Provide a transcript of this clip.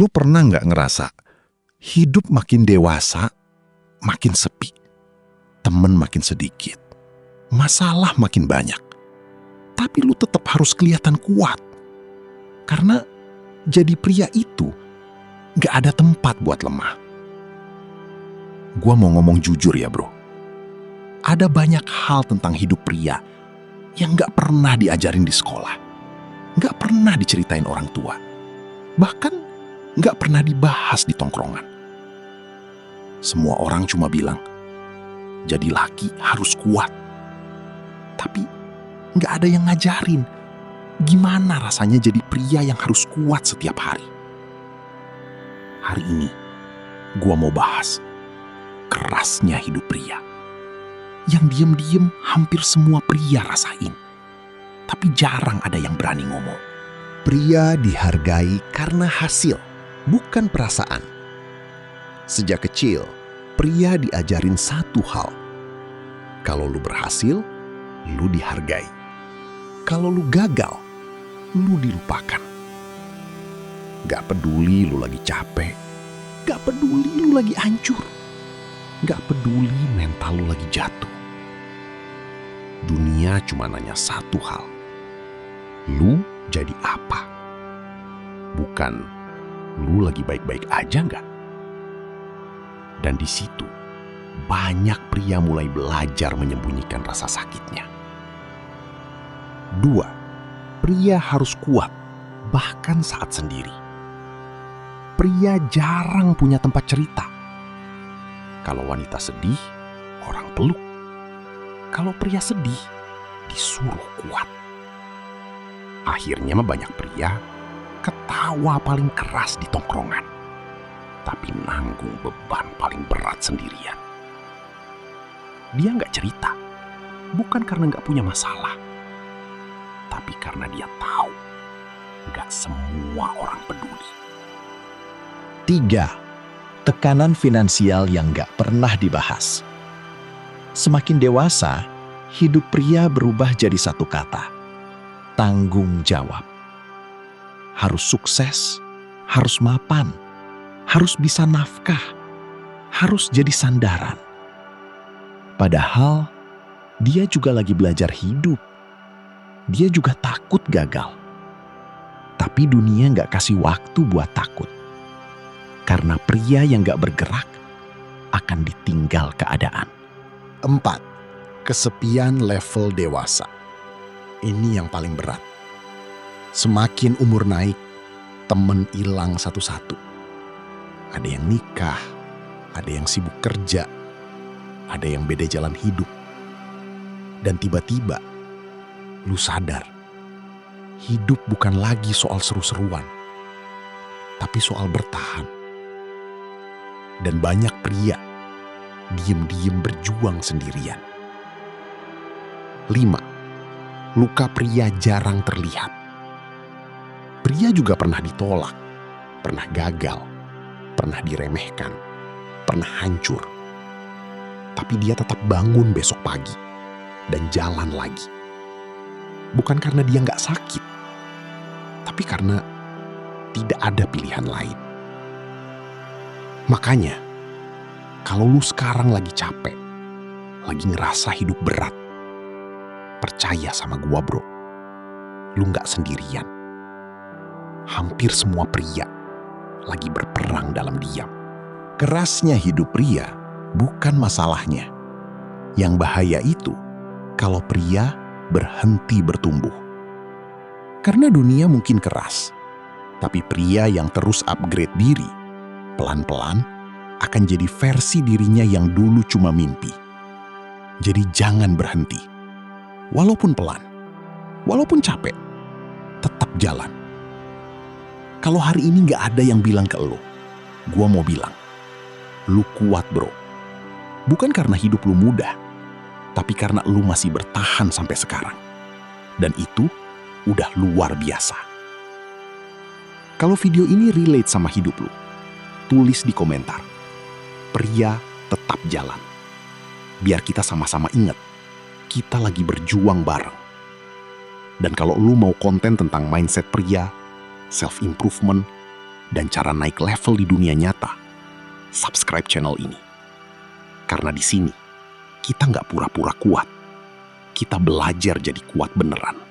Lu pernah nggak ngerasa hidup makin dewasa, makin sepi, temen makin sedikit, masalah makin banyak, tapi lu tetap harus kelihatan kuat? Karena jadi pria itu nggak ada tempat buat lemah. Gua mau ngomong jujur ya bro, ada banyak hal tentang hidup pria yang nggak pernah diajarin di sekolah, nggak pernah diceritain orang tua, bahkan nggak pernah dibahas di tongkrongan. Semua orang cuma bilang, jadi laki harus kuat. Tapi nggak ada yang ngajarin gimana rasanya jadi pria yang harus kuat setiap hari. Hari ini, gua mau bahas kerasnya hidup pria. Yang diem-diem hampir semua pria rasain. Tapi jarang ada yang berani ngomong. Pria dihargai karena hasil, bukan perasaan. Sejak kecil, pria diajarin satu hal. Kalau lu berhasil, lu dihargai. Kalau lu gagal, lu dilupakan. Gak peduli lu lagi capek, gak peduli lu lagi hancur, gak peduli mental lu lagi jatuh. Dunia cuma nanya satu hal. Lu jadi apa? Bukan lu lagi baik-baik aja nggak? Dan di situ banyak pria mulai belajar menyembunyikan rasa sakitnya. 2. Pria harus kuat bahkan saat sendiri. Pria jarang punya tempat cerita. Kalau wanita sedih, orang peluk. Kalau pria sedih, disuruh kuat. Akhirnya banyak pria ketawa paling keras di tongkrongan, tapi nanggung beban paling berat sendirian. Dia nggak cerita, bukan karena nggak punya masalah, tapi karena dia tahu nggak semua orang peduli. 3. Tekanan finansial yang nggak pernah dibahas. Semakin dewasa, hidup pria berubah jadi satu kata: tanggung jawab. Harus sukses, harus mapan, harus bisa nafkah, harus jadi sandaran. Padahal, dia juga lagi belajar hidup. Dia juga takut gagal. Tapi dunia nggak kasih waktu buat takut. Karena pria yang nggak bergerak akan ditinggal keadaan. 4. Kesepian level dewasa. Ini yang paling berat. Semakin umur naik, temen hilang satu-satu. Ada yang nikah, ada yang sibuk kerja, ada yang beda jalan hidup. Dan tiba-tiba, lu sadar, hidup bukan lagi soal seru-seruan, tapi soal bertahan. Dan banyak pria diem-diem berjuang sendirian. 5. Luka pria jarang terlihat. Pria juga pernah ditolak, pernah gagal, pernah diremehkan, pernah hancur. Tapi dia tetap bangun besok pagi dan jalan lagi. Bukan karena dia nggak sakit, tapi karena tidak ada pilihan lain. Makanya, kalau lu sekarang lagi capek, lagi ngerasa hidup berat, percaya sama gua bro, lu gak sendirian. Hampir semua pria lagi berperang dalam diam. Kerasnya hidup pria bukan masalahnya. Yang bahaya itu kalau pria berhenti bertumbuh. Karena dunia mungkin keras, tapi pria yang terus upgrade diri, pelan-pelan akan jadi versi dirinya yang dulu cuma mimpi. Jadi jangan berhenti. Walaupun pelan, walaupun capek, tetap jalan. Kalau hari ini gak ada yang bilang ke lo, gua mau bilang, lu kuat bro. Bukan karena hidup lu mudah, tapi karena lu masih bertahan sampai sekarang. Dan itu udah luar biasa. Kalau video ini relate sama hidup lu, tulis di komentar. Pria tetap jalan. Biar kita sama-sama ingat, kita lagi berjuang bareng. Dan kalau lu mau konten tentang mindset pria, self-improvement, dan cara naik level di dunia nyata, subscribe channel ini. Karena di sini, kita nggak pura-pura kuat. Kita belajar jadi kuat beneran.